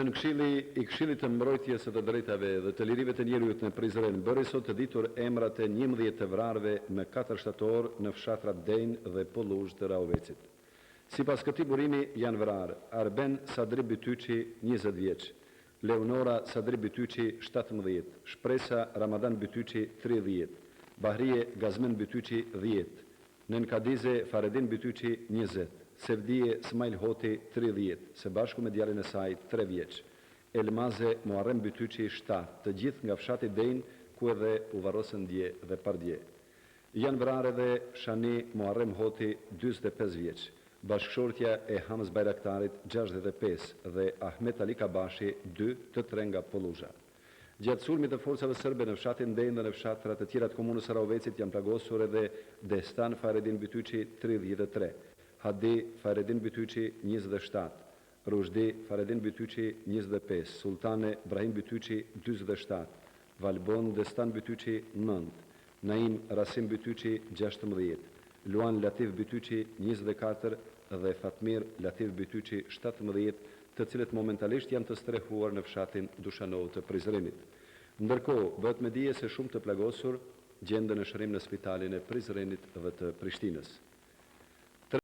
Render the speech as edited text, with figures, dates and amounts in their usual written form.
Në i Këshillit të Mbrojtjes së të Drejtave dhe të Lirive të Njerëzit në Prizren bëri sot të ditur emrat e 11 të vrarëve në 4 shtator në fshatrat Dejn dhe Polluzh të Rahovecit. Sipas këtij burimi janë vrarë Arben Sadri Bytyçi 20 vjeç, Leonora Sadri Bytyçi 17, Shpresa Ramadan Bytyçi 30, Bahrie Gazmen Bytyçi 10, Nenkadize Faredin Bytyçi 20, Sevdije Smail Hoti 30, së bashku me djalin e saj 3 vjeç. Elmaze Muarrem Bytyçi 7, të gjithë nga fshati Dejn, ku edhe u varrosën dje dhe pardje. Janë vrarë edhe Shani Muarrem Hoti 45 vjeç, bashkëshortja e Hamz Bajraktarit 65 dhe Ahmet Ali Kabashi 2 të 3 nga Polluzha. Gjatë sulmit të forcave serbe në fshatin Dejn dhe në fshatrat të tjera të komunës së Rahovecit janë plagosur edhe Destan Faredin Bytyçi 33, Hadi Faredin Bytyçi 27, Rushdi Faredin Bytyçi 25, Sultane Brahim Bytyçi 47, Valbon Destan Bytyçi 9, Naim Rasim Bytyçi 16, Luan Latif Bytyçi 24 dhe Fatmir Latif Bytyçi 17, të cilët momentalisht janë të strehuar në fshatin Dushanov të Prizrenit. Ndërkohë, bëhet me dije se shumë të plagosur gjenden në shërim në spitalin e Prizrenit dhe të Prishtinës.